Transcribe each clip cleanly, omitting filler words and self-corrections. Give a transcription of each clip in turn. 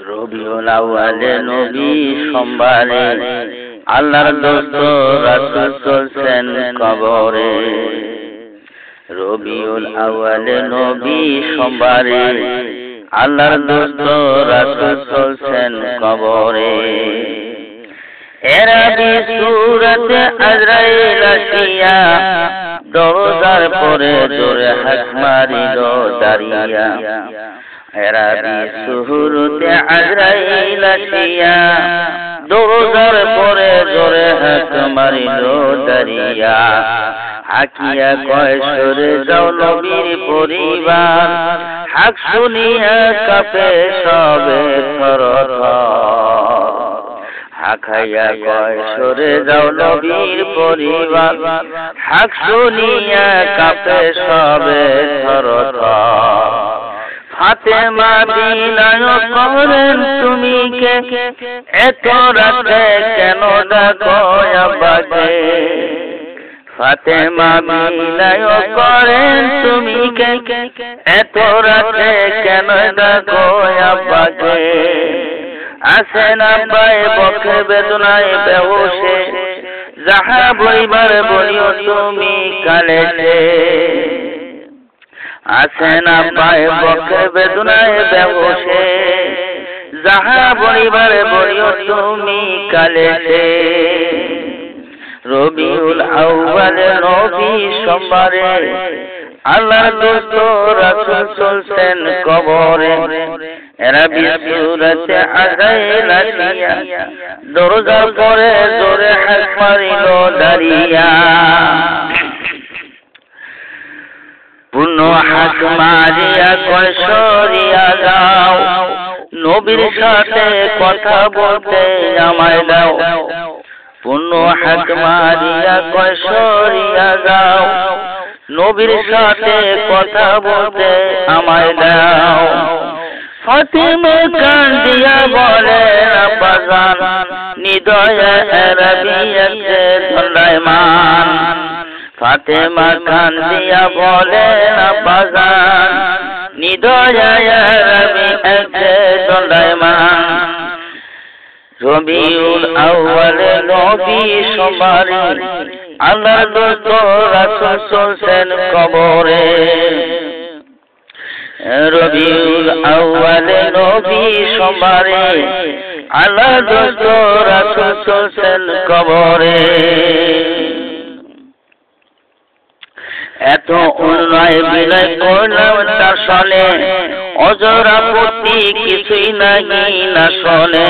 রবিউল আউয়ালে নবী সোমবারে আল্লাহর দোস্ত রাসূল চলছেন কবরে। রবিউল আউয়ালে নবী সোমবারে আল্লাহর দোস্ত রাসূল চলছেন কবরে। এরাবি সূরাতে আজরাইল আসিয়া দরজার পরে জোরে হাক মারিল দাঁড়িয়া। এরাবি সূরাতে আজরাইল আসিয়া দরজার পরে জোরে হাক মারিল দাঁড়িয়া। হাকিয়া কয় সরে যাও নবীর পরিবার, হাক শুনিয়া কাঁপে সবে থরথর। হাকাইয়া কয় সরে যাও নবীর পরিবার, হাক শুনিয়া কাঁপে সবে থরথর। ফাতেমা বিনয় করেন তুমি কে, এত রাতে কেন ডাকো আব্বাকে। ফাতেমা বিনয় করেন তুমি কে, এত রাতে কেন ডাকো আব্বাকে। আসেন আব্বাই বক্ষে বেদনায় বেহুশে, যাহা বলিবার বলিও তুমি কালেতে। আসেন আব্বাই বক্ষে বেদনায় বেহুশে, যাহা বলিবার বলিও তুমি কালেতে। রবিউল আউয়ালে নবী সোমবারে আল্লাহর দোস্ত রাসূল চলছেন কবরে। এরাবি সূরাতে আজরাইল আসিয়া দরজার পরে জোরে হাক মারিল দাঁড়িয়া। পূর্ণ হাক মারিয়া কয় সরিয়া যাও, নবীর সাথে কথা বলতে আমায় দাও। পূর্ণ হাক মারিয়া কয় সরিয়া যাও, নবীর সাথে কথা বলতে আমায় দাও। ফাতেমা কান্দিয়া বলে আব্বাজান, নিদয়ে এরাবি আছে দণ্ডায়মান। ফাতেমা কান্দিয়া বলে আব্বাজান, নিদয়ে এরাবি আছে দণ্ডায়মান। রবিউল আউয়ালে নবী সোমবারে আল্লাহর দোস্ত রাসূল চলছেন কবরে। রবিউল আউয়ালে নবী সোমবারে আল্লাহর দোস্ত রাসূল চলছেন কবরে। এত অন্যায় বিনয় করলাম তার সনে, অজর আপত্তি কিছুই নাহি না শোনে।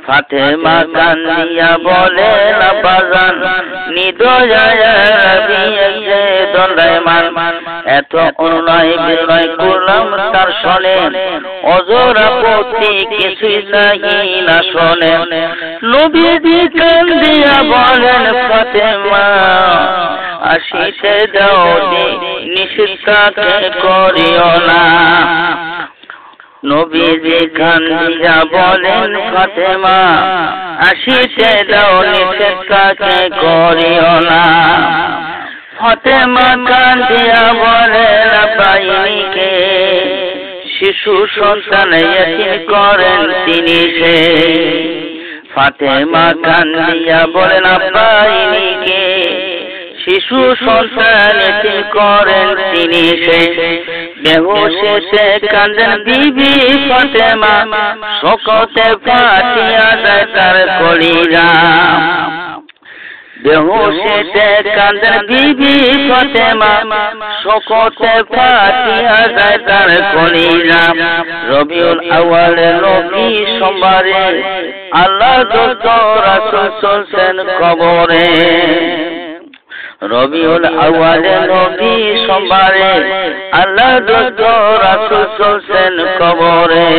ফাতেমা কান্দিয়া বলে আব্বাজান, নিদয়ে এরাবি আছে দণ্ডায়মান। এত অন্যায় বিনয় করলাম তার সনে, অজর আপত্তি কিছুই নাহি না শোনে। নবীজি কান্দিয়া বলেন ফাতেমা, আসিতে দাও নিষেধ তাকে করিও না। নবীজি কান্দিয়া বলেন ফাতেমা, আসিতে দাও নিষেধ তাকে করিও না। ফাতেমা কান্দিয়া বলেন আব্বাইকে, শিশু সন্তান ইয়তীম করেন তিনি সে। ফাতেমা কান্দিয়া বলেন আব্বাইকে, শিশু সন্তান ইয়তীম করেন তিনি সে। বেহুশে কাঁদেন বিবি ফাতেমা, শোকতে ফাটিয়া যায় তার কলিজা। বেহুশে কাঁদেন বিবি ফাতেমা, শোকতে ফাটিয়া যায় তার কলিজা। রবিউল আউয়ালে নবী সোমবারে আল্লাহর দোস্ত রাসূল চলছেন কবরে। রবিউল আউয়ালে নবী সোমবারে আল্লাহর দোস্ত রাসূল চলছেন কবরে।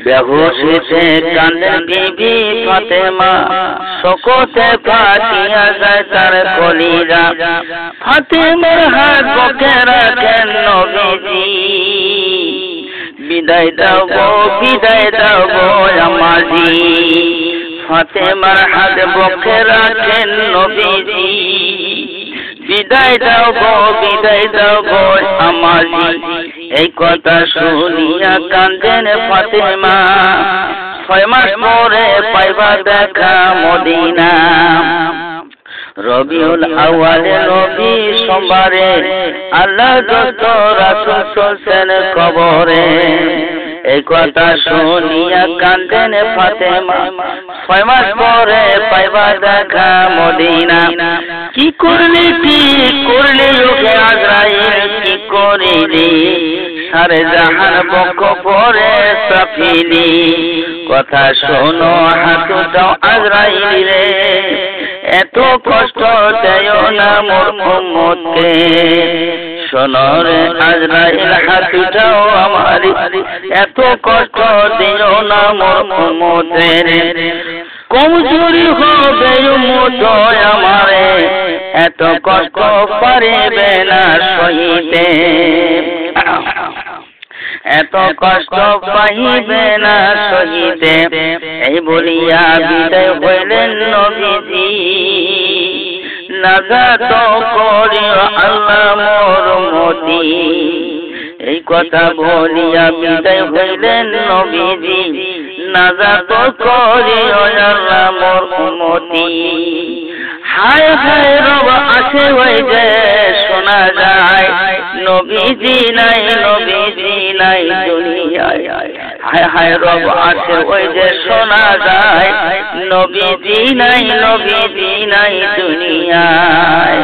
বেহুশে কাঁদেন বিবি ফাতেমা, শোকতে ফাটিয়া যায় তার কলিজা। ফাতেমার হাত বুকে রাখেন নবীজি, বিদায় দাও গো, বিদায় দাও গো আমাজি। ফাতেমার হাত বুকে রাখেন নবীজি, বিদায় দাও গো, বিদায় দাও গো আমাজি। এই কথা শুনিয়া কান্দেন ফাতেমা 6 মাস পরে পাইবা দেখা মদিনা রবিউল আউয়ালে নবী সোমবারে আল্লাহ দোস্ত রাসূল চলছেন কবরে এই কথা শুনিয়া কান্দেন ফাতেমা 6 মাস পরে পাইবা দেখা মদিনা কি করলি ওহে আজরাইল কি করিলি সারে জাহান বক পরে সাফিলি কথা শোনো হাত দাও আজরাইল রে এত কষ্ট দেও না মোর উম্মতকে শোনো রে আজরাইল হাত দাও আমারি এত কষ্ট দিও না মোর উম্মতের কমজোরি হবে উম্মত আমারে এত কষ্ট পারিবে না সহিতে এত কষ্ট পাইবে না সহিতে এই বলিয়া বিদায় হইলেন নবীজি নাজাত করিও আল্লাহ মোর উম্মতি এই কথা বলিয়া বিদায় হইলেন নবীজি নাজাত করিও আল্লাহ মোর উম্মতি হায় হায় রব আছে ওই যে শোনা যায় নবীজি নাই দুনিয়ায় হায় হায় রব আছে ওই যে শোনা যায় নবীজি নাই দুনিয়ায়